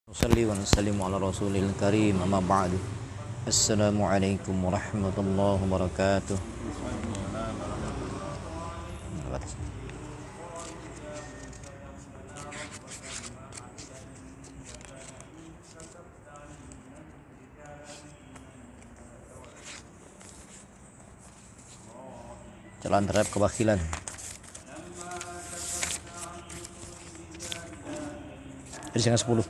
Nusalli wa nusallimu ala rasulil karim amma ba'du. Assalamualaikum warahmatullahi wabarakatuh. Jalan terhadap kebakilan. Hadis yang 10.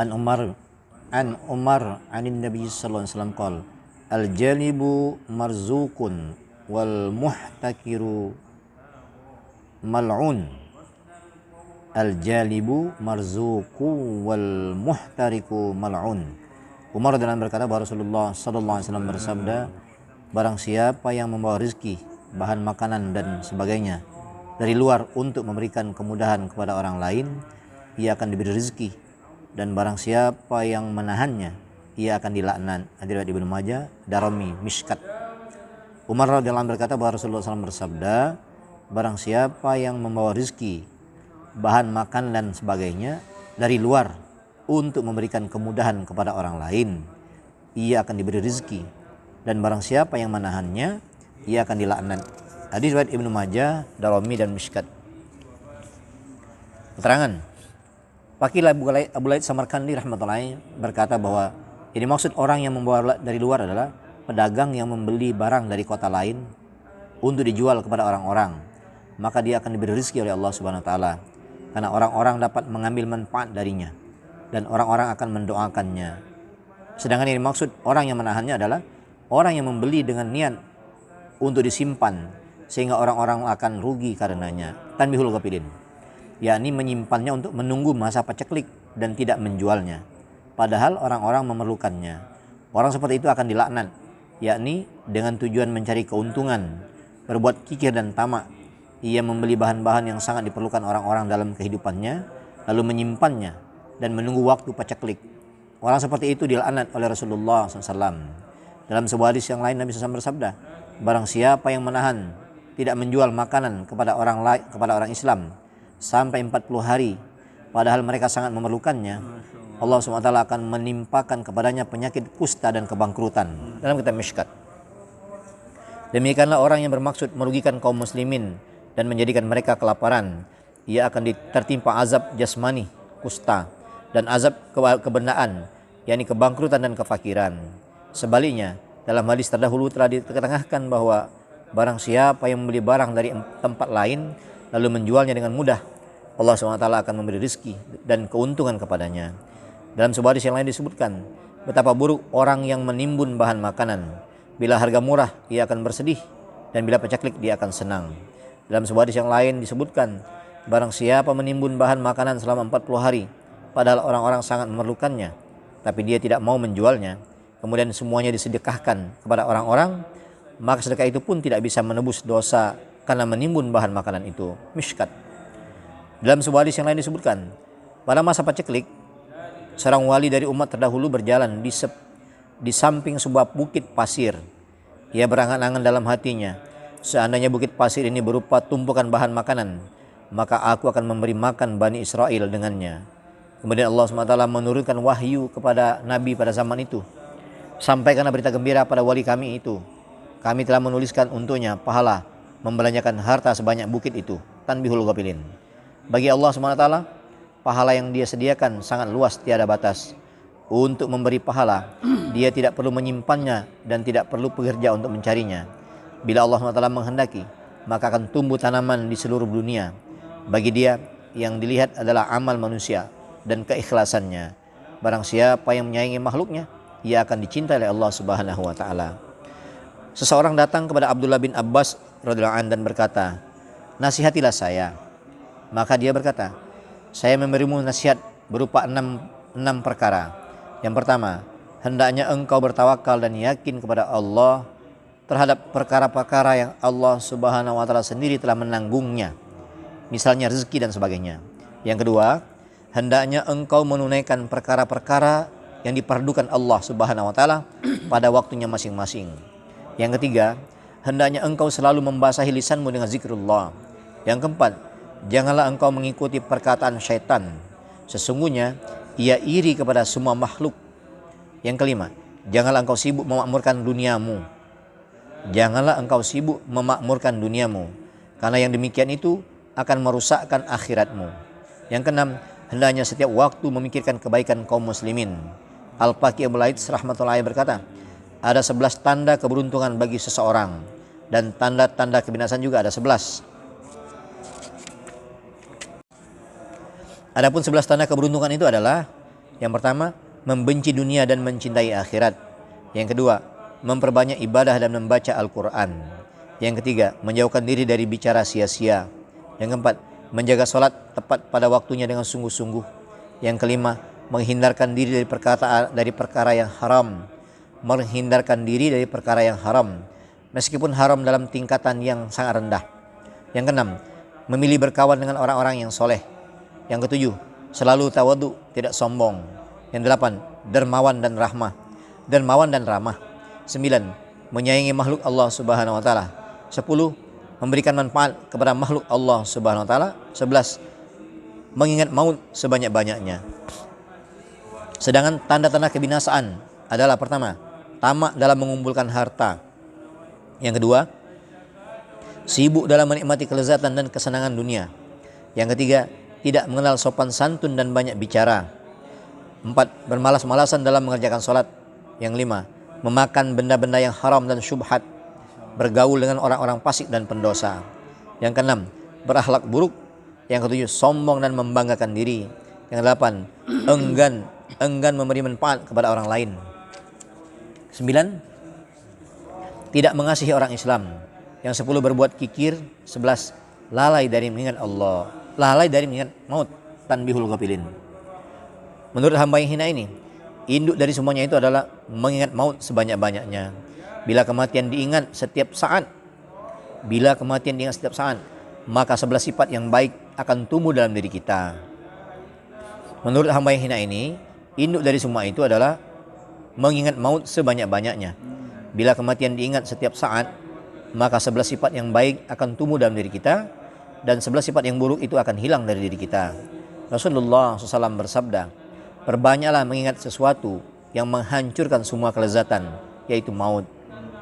An Umar anin Nabi sallallahu alaihi wasallam qala al-jalibu marzuqun wal muhtakiru mal'un. Al-jalibu marzuqu wal muhtariku mal'un. Umar dalam berkata bahwa Rasulullah sallallahu alaihi wasallam bersabda, barang siapa yang membawa rezeki, bahan makanan dan sebagainya dari luar untuk memberikan kemudahan kepada orang lain, ia akan diberi rezeki. Dan barang siapa yang menahannya, ia akan dilaknat. Hadis Ibnu Majah, Darimi, Mishkat. Umar radhiyallahu anhu berkata bahwa Rasulullah SAW bersabda, barang siapa yang membawa rezeki, bahan makan dan sebagainya dari luar untuk memberikan kemudahan kepada orang lain, ia akan diberi rezeki. Dan barang siapa yang menahannya, ia akan dilaknat. Hadis Ibnu Majah, Darimi dan Mishkat. Keterangan Pakil Abu Laid Samarkandi rahmatullahi berkata bahwa ini maksud orang yang membawa dari luar adalah pedagang yang membeli barang dari kota lain untuk dijual kepada orang-orang, maka dia akan diberi rezeki oleh Allah Subhanahu wa taala karena orang-orang dapat mengambil manfaat darinya dan orang-orang akan mendoakannya. Sedangkan ini maksud orang yang menahannya adalah orang yang membeli dengan niat untuk disimpan sehingga orang-orang akan rugi karenanya. Tanbihul ghafilin, yakni menyimpannya untuk menunggu masa paceklik dan tidak menjualnya, padahal orang-orang memerlukannya. Orang seperti itu akan dilaknat, yakni dengan tujuan mencari keuntungan, berbuat kikir dan tamak. Ia membeli bahan-bahan yang sangat diperlukan orang-orang dalam kehidupannya, lalu menyimpannya dan menunggu waktu paceklik. Orang seperti itu dilaknat oleh Rasulullah SAW. Dalam sebuah hadis yang lain Nabi SAW bersabda, barang siapa yang menahan tidak menjual makanan kepada orang Islam sampai 40 hari, padahal mereka sangat memerlukannya, Allah SWT akan menimpakan kepadanya penyakit kusta dan kebangkrutan. Dalam kitab Mishkat. Demikianlah orang yang bermaksud merugikan kaum muslimin dan menjadikan mereka kelaparan, ia akan tertimpa azab jasmani, kusta, dan azab kebendaan, yakni kebangkrutan dan kefakiran. Sebaliknya, dalam hadis terdahulu telah diketengahkan bahwa barang siapa yang membeli barang dari tempat lain lalu menjualnya dengan mudah, Allah SWT akan memberi rezeki dan keuntungan kepadanya. Dalam sebuah hadis yang lain disebutkan betapa buruk orang yang menimbun bahan makanan. Bila harga murah, ia akan bersedih, dan bila paceklik, dia akan senang. Dalam sebuah hadis yang lain disebutkan, barang siapa menimbun bahan makanan selama 40 hari, padahal orang-orang sangat memerlukannya, tapi dia tidak mau menjualnya, kemudian semuanya disedekahkan kepada orang-orang, maka sedekah itu pun tidak bisa menebus dosa karena menimbun bahan makanan itu. Mishkat. Dalam sebuah hadis yang lain disebutkan, pada masa paceklik, seorang wali dari umat terdahulu berjalan di samping sebuah bukit pasir. Ia berangan-angan dalam hatinya, seandainya bukit pasir ini berupa tumpukan bahan makanan, maka aku akan memberi makan Bani Israel dengannya. Kemudian Allah SWT menurunkan wahyu kepada Nabi pada zaman itu. Sampaikanlah berita gembira pada wali kami itu. Kami telah menuliskan untuknya pahala membelanjakan harta sebanyak bukit itu. Tanbihul ghafilin. Bagi Allah SWT, pahala yang dia sediakan sangat luas tiada batas. Untuk memberi pahala, dia tidak perlu menyimpannya dan tidak perlu pekerja untuk mencarinya. Bila Allah SWT menghendaki, maka akan tumbuh tanaman di seluruh dunia. Bagi dia, yang dilihat adalah amal manusia dan keikhlasannya. Barang siapa yang menyayangi makhluknya, ia akan dicintai oleh Allah Subhanahu wa taala. Seseorang datang kepada Abdullah bin Abbas radhiyallahu anhu dan berkata, nasihatilah saya. Maka dia berkata, saya memberimu nasihat berupa enam perkara. Yang pertama, hendaknya engkau bertawakal dan yakin kepada Allah terhadap perkara-perkara yang Allah Subhanahu wa taala sendiri telah menanggungnya, misalnya rezeki dan sebagainya. Yang kedua, hendaknya engkau menunaikan perkara-perkara yang diperdukan Allah Subhanahu wa taala pada waktunya masing-masing. Yang ketiga, hendaknya engkau selalu membasahi lisanmu dengan zikrullah. Yang keempat, janganlah engkau mengikuti perkataan syaitan. Sesungguhnya ia iri kepada semua makhluk. Yang kelima, janganlah engkau sibuk memakmurkan duniamu. Janganlah engkau sibuk memakmurkan duniamu, karena yang demikian itu akan merusakkan akhiratmu. Yang keenam, hendaknya setiap waktu memikirkan kebaikan kaum muslimin. Al-Faqih Abu Laits rahmatullahi berkata, ada 11 tanda keberuntungan bagi seseorang, dan tanda-tanda kebinasaan juga ada 11. Adapun 11 tanda keberuntungan itu adalah: yang pertama, membenci dunia dan mencintai akhirat. Yang kedua, memperbanyak ibadah dan membaca Al-Quran. Yang ketiga, menjauhkan diri dari bicara sia-sia. Yang keempat, menjaga sholat tepat pada waktunya dengan sungguh-sungguh. Yang kelima, menghindarkan diri dari perkara yang haram. Menghindarkan diri dari perkara yang haram, meskipun haram dalam tingkatan yang sangat rendah. Yang keenam, memilih berkawan dengan orang-orang yang soleh. Yang ketujuh, selalu tawadhu, tidak sombong. Yang delapan, dermawan dan ramah. 9, menyayangi makhluk Allah Subhanahu wa taala. 10, memberikan manfaat kepada makhluk Allah Subhanahu wa taala. 11, mengingat maut sebanyak-banyaknya. Sedangkan tanda-tanda kebinasaan adalah: pertama, tamak dalam mengumpulkan harta. Yang kedua, sibuk dalam menikmati kelezatan dan kesenangan dunia. Yang ketiga, tidak mengenal sopan santun dan banyak bicara. 4, bermalas-malasan dalam mengerjakan sholat. Yang 5, memakan benda-benda yang haram dan syubhat, bergaul dengan orang-orang fasik dan pendosa. Yang ke-6, berakhlak buruk. Yang ke-7, sombong dan membanggakan diri. Yang ke-8, enggan memberi manfaat kepada orang lain. 9, tidak mengasihi orang Islam. Yang 10, berbuat kikir. 11, lalai dari mengingat Allah, lalai dari mengingat maut. Tanbihul ghafilin. Menurut hamba yang hina ini, induk dari semuanya itu adalah mengingat maut sebanyak-banyaknya. Bila kematian diingat setiap saat, maka 11 sifat yang baik akan tumbuh dalam diri kita. Menurut hamba yang hina ini, induk dari semua itu adalah mengingat maut sebanyak-banyaknya. Bila kematian diingat setiap saat, maka 11 sifat yang baik akan tumbuh dalam diri kita, dan 11 sifat yang buruk itu akan hilang dari diri kita. Rasulullah SAW bersabda, perbanyaklah mengingat sesuatu yang menghancurkan semua kelezatan, yaitu maut.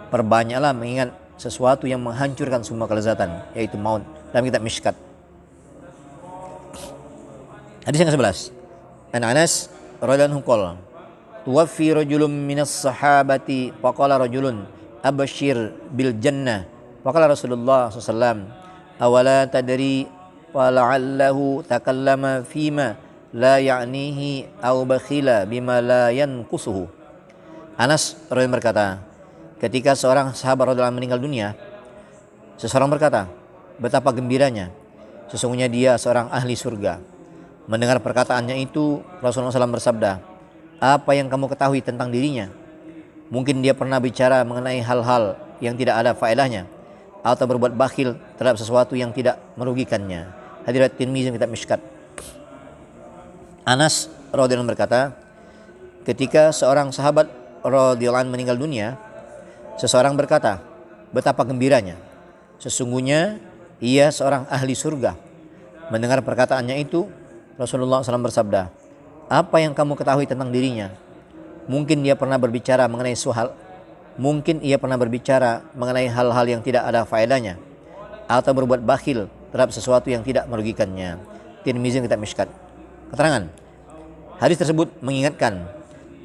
Perbanyaklah mengingat sesuatu yang menghancurkan semua kelezatan, yaitu maut. Dalam kitab Mishkat. Hadis yang ke-11. An Anas radhiyallahu anhu qala, tuwaffi rajulun minas sahabati faqala rajulun abshir bil jannah. Faqala Rasulullah SAW, awala tadri wa la'allahu takallama fima la ya'nihi aw bakhila bima la yanqusuhu. Anas radhiyallahu berkata, ketika seorang sahabat radhiyallahu meninggal dunia, seseorang berkata, betapa gembiranya, sesungguhnya dia seorang ahli surga. Mendengar perkataannya itu, Rasulullah SAW bersabda, apa yang kamu ketahui tentang dirinya? Mungkin dia pernah bicara mengenai hal-hal yang tidak ada faedahnya, atau berbuat bakhil terhadap sesuatu yang tidak merugikannya. Hadirat Tirmizi kitab Mishkat. Anas radhiyallahu anhu berkata, ketika seorang sahabat radhiyallahu anhu meninggal dunia, seseorang berkata, betapa gembiranya, sesungguhnya ia seorang ahli surga. Mendengar perkataannya itu, Rasulullah SAW bersabda, apa yang kamu ketahui tentang dirinya? Mungkin ia pernah berbicara mengenai hal-hal yang tidak ada faedahnya, atau berbuat bakhil terhadap sesuatu yang tidak merugikannya. Tirmizi kitab Mishkat. Keterangan, hadis tersebut mengingatkan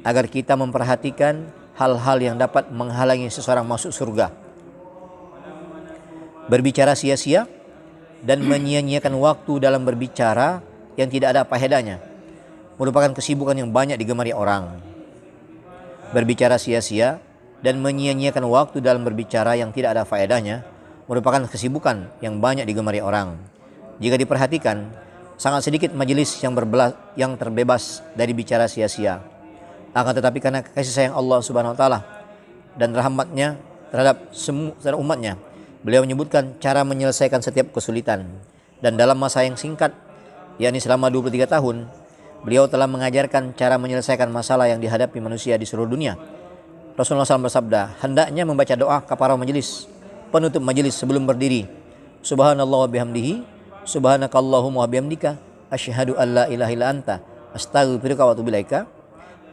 agar kita memperhatikan hal-hal yang dapat menghalangi seseorang masuk surga. Berbicara sia-sia dan menyia-nyiakan waktu dalam berbicara yang tidak ada faedahnya merupakan kesibukan yang banyak digemari orang. Berbicara sia-sia dan menyia-nyiakan waktu dalam berbicara yang tidak ada faedahnya merupakan kesibukan yang banyak digemari orang. Jika diperhatikan, sangat sedikit majelis yang terbebas dari bicara sia-sia. Akan tetapi karena kasih sayang Allah Subhanahu wa taala dan rahmatnya terhadap umatnya, beliau menyebutkan cara menyelesaikan setiap kesulitan. Dan dalam masa yang singkat, yakni selama 23 tahun, beliau telah mengajarkan cara menyelesaikan masalah yang dihadapi manusia di seluruh dunia. Rasulullah SAW bersabda, hendaknya membaca doa kafarah majelis, penutup majelis sebelum berdiri. Subhanallah wa bihamdihi, subhanakallahumma wa bihamdika, asyhadu an la ilaha illa anta, Astaghfiruka wa atubu ilaika.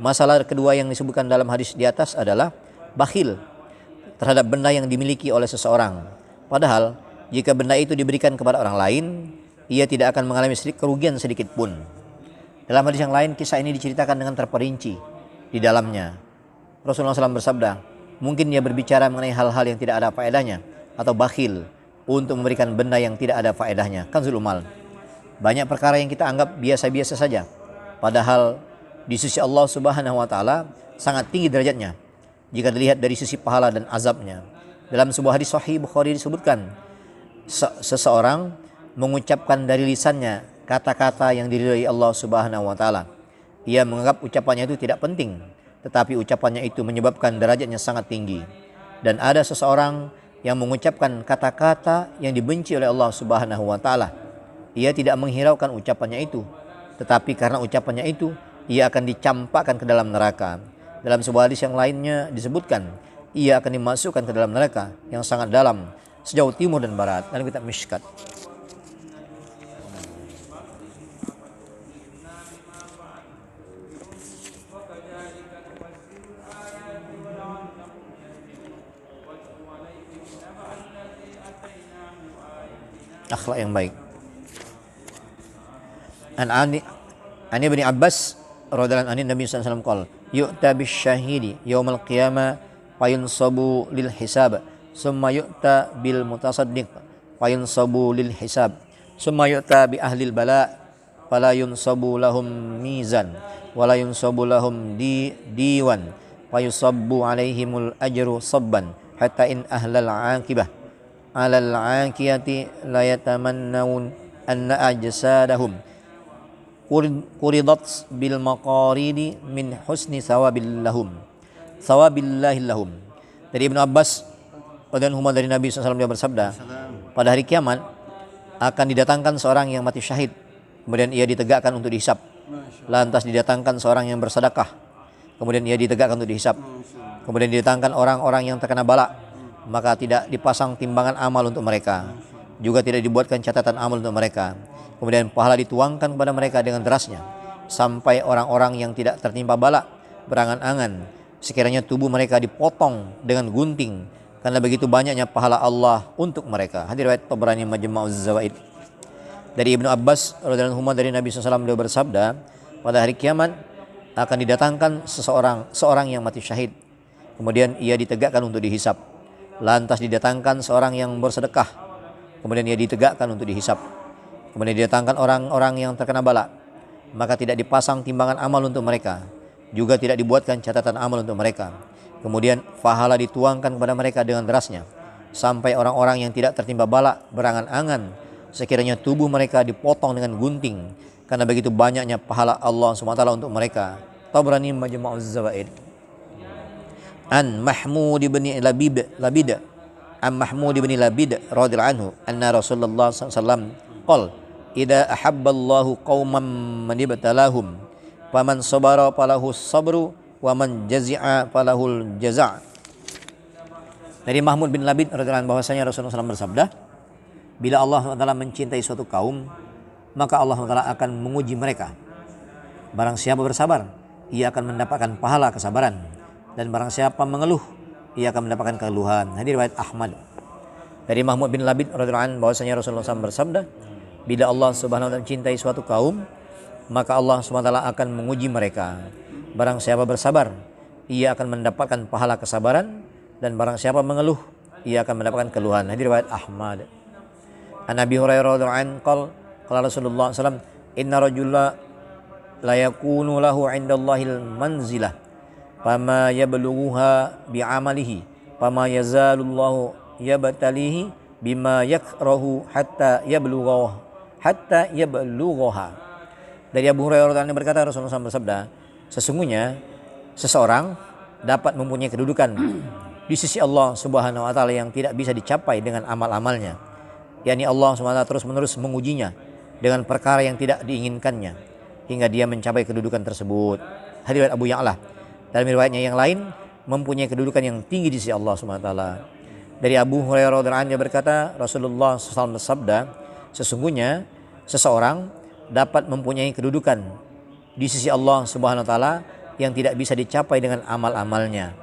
Masalah kedua yang disebutkan dalam hadis di atas adalah bakhil terhadap benda yang dimiliki oleh seseorang. Padahal jika benda itu diberikan kepada orang lain, ia tidak akan mengalami kerugian sedikit pun. Dalam hadis yang lain, kisah ini diceritakan dengan terperinci di dalamnya. Rasulullah SAW bersabda, mungkin dia berbicara mengenai hal-hal yang tidak ada faedahnya, atau bakhil untuk memberikan benda yang tidak ada faedahnya. Kanzul Umal. Banyak perkara yang kita anggap biasa-biasa saja, padahal di sisi Allah Subhanahu wa taala sangat tinggi derajatnya jika dilihat dari sisi pahala dan azabnya. Dalam sebuah hadis sahih Bukhari disebutkan, seseorang mengucapkan dari lisannya kata-kata yang diridhai Allah Subhanahu wa taala. Ia menganggap ucapannya itu tidak penting, tetapi ucapannya itu menyebabkan derajatnya sangat tinggi. Dan ada seseorang yang mengucapkan kata-kata yang dibenci oleh Allah Subhanahu wa taala. Ia tidak menghiraukan ucapannya itu, tetapi karena ucapannya itu ia akan dicampakkan ke dalam neraka. Dalam sebuah hadis yang lainnya disebutkan, ia akan dimasukkan ke dalam neraka yang sangat dalam, sejauh timur dan barat. Dalam kitab Mishkat. Akhlak yang baik. An Ibn Abbas radhiyallahu anhu Nabi sallallahu alaihi wasallam qala yu'ta bisyahidi yaumal qiyamah fayunsabu lil hisab summa yu'ta bil mutasaddiq fayunsabu lil hisab summa yu'ta bi ahlil bala fala yunsabu lahum mizan wala yunsabu lahum diwan fayusabbu alaihimul ajru sabban hatta in ahlal aqibah alal aqiyati la yatamannawun anna ajsadahum quridat bil maqaridi min husni sawabillahi lahum. Dari Ibnu Abbas radhiyallahu anhu dari Nabi SAW dia bersabda, pada hari kiamat akan didatangkan seorang yang mati syahid, kemudian ia ditegakkan untuk dihisab. Lantas didatangkan seorang yang bersedekah, kemudian ia ditegakkan untuk dihisab. Kemudian didatangkan orang-orang yang terkena bala, maka tidak dipasang timbangan amal untuk mereka, juga tidak dibuatkan catatan amal untuk mereka. Kemudian pahala dituangkan kepada mereka dengan derasnya, sampai orang-orang yang tidak tertimpa bala berangan-angan sekiranya tubuh mereka dipotong dengan gunting, karena begitu banyaknya pahala Allah untuk mereka. Hadis riwayat Tabrani Majma'uz Zawaid. Dari Ibnu Abbas radhiyallahu anhu dari Nabi SAW beliau bersabda, pada hari kiamat akan didatangkan seorang yang mati syahid, kemudian ia ditegakkan untuk dihisab. Lantas didatangkan seorang yang bersedekah, kemudian ia ditegakkan untuk dihisab. Kemudian didatangkan orang-orang yang terkena bala, maka tidak dipasang timbangan amal untuk mereka, juga tidak dibuatkan catatan amal untuk mereka. Kemudian pahala dituangkan kepada mereka dengan derasnya, sampai orang-orang yang tidak tertimpa bala berangan-angan sekiranya tubuh mereka dipotong dengan gunting, karena begitu banyaknya pahala Allah SWT untuk mereka. Tabrani Majma'uz Zawaid. An Mahmud ibn Labid an Mahmud ibn Labid radhiyallahu anhu anna Rasulullah sallallahu alaihi wasallam qala idza ahabballahu qauman manibtalahum faman sabara falahu sabru wa man jazi'a falahul jaza'. Dari Mahmud bin Labid radhiyallahu anhu bahwasanya Rasulullah SAW bersabda, bila Allah SWT mencintai suatu kaum, maka Allah SWT akan menguji mereka. Barang siapa bersabar, ia akan mendapatkan pahala kesabaran, dan barang siapa mengeluh, ia akan mendapatkan keluhan. Hadis riwayat Ahmad. Dari Mahmud bin Labid radhiyallahu anhu bahwasanya Rasulullah SAW bersabda, bila Allah Subhanahu wa taala mencintai suatu kaum, maka Allah Subhanahu wa taala akan menguji mereka. Barang siapa bersabar, ia akan mendapatkan pahala kesabaran, dan barang siapa mengeluh, ia akan mendapatkan keluhan. Hadis riwayat Ahmad. An Abi Hurairah radhiyallahu anhu qala Rasulullah SAW, inna rajula la yakunu lahu 'indallahil manzilah fama yablughuha bi'amalihi fama yazalullahu yabtalihi bima yakrahu hatta yablughaha. Dari Abu Hurairah radhiyallahu anhu berkata, Rasulullah SAW bersabda, sesungguhnya seseorang dapat mempunyai kedudukan di sisi Allah Subhanahu wa taala yang tidak bisa dicapai dengan amal-amalnya, yakni Allah Subhanahu wa taala terus-menerus mengujinya dengan perkara yang tidak diinginkannya hingga dia mencapai kedudukan tersebut. Hadis riwayat Abu Ya'la. Dalam riwayatnya yang lain, mempunyai kedudukan yang tinggi di sisi Allah Subhanahu wa taala. Dari Abu Hurairah radhiyallahu anhu berkata, Rasulullah SAW bersabda, sesungguhnya seseorang dapat mempunyai kedudukan di sisi Allah Subhanahu wa taala yang tidak bisa dicapai dengan amal-amalnya.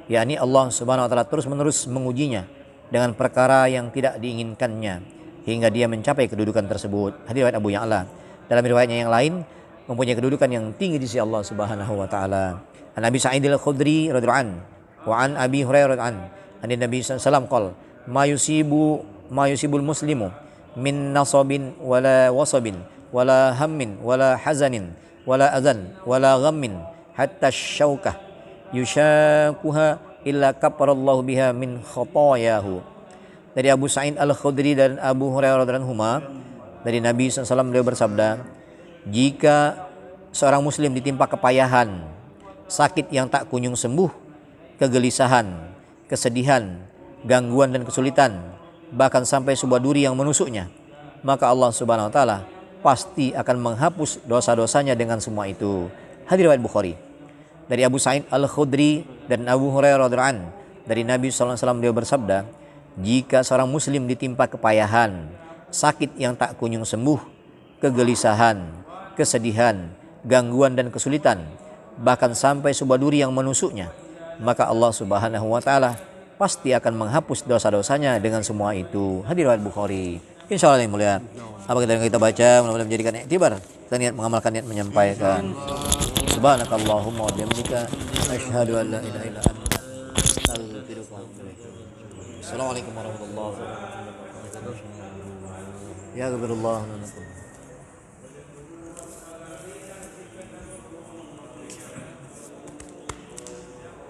Yakni Allah Subhanahu wa taala terus-menerus mengujinya dengan perkara yang tidak diinginkannya hingga dia mencapai kedudukan tersebut. Hadis riwayat Abu Ya'la. Dalam riwayatnya yang lain mempunyai kedudukan yang tinggi di sisi Allah Subhanahu wa taala. An Abi Sa'id al-Khudri radhiyallahu anhu wa an Abi Hurairah radhiyallahu anhu Nabi sallallahu alaihi wasallam qala ma yusibul muslimu min nasabin wala wasabin wala hammin wala hazanin wala azan wala ghammin hatta syaukah yushakuha illa kafarallahu biha min khatayahu. Dari Abu Sa'id al-Khudri dan Abu Hurairah radhiyallahu anhuma, dari Nabi SAW beliau bersabda, jika seorang muslim ditimpa kepayahan, sakit yang tak kunjung sembuh, kegelisahan, kesedihan, gangguan dan kesulitan, bahkan sampai sebuah duri yang menusuknya, maka Allah Subhanahu wa taala pasti akan menghapus dosa-dosanya dengan semua itu. Hadis riwayat Bukhari. Dari Abu Sa'id al-Khudri dan Abu Hurairah radhiyallahu anhu, dari Nabi SAW beliau bersabda, jika seorang muslim ditimpa kepayahan, sakit yang tak kunjung sembuh, kegelisahan, kesedihan, gangguan dan kesulitan, bahkan sampai sebuah duri yang menusuknya, maka Allah Subhanahu wa taala pasti akan menghapus dosa-dosanya dengan semua itu. Hadis riwayat Bukhari. Insyaallah yang mulia, apa yang kita baca mudah-mudahan menjadikan iktibar, kita niat mengamalkan, niat menyampaikan. Subhanakallahumma wa bihamdika asyhadu an la ilaha illa anta astaghfiruka wa atubu ilaik. Assalamualaikum warahmatullahi wabarakatuh. Ya ghafarallahu lana.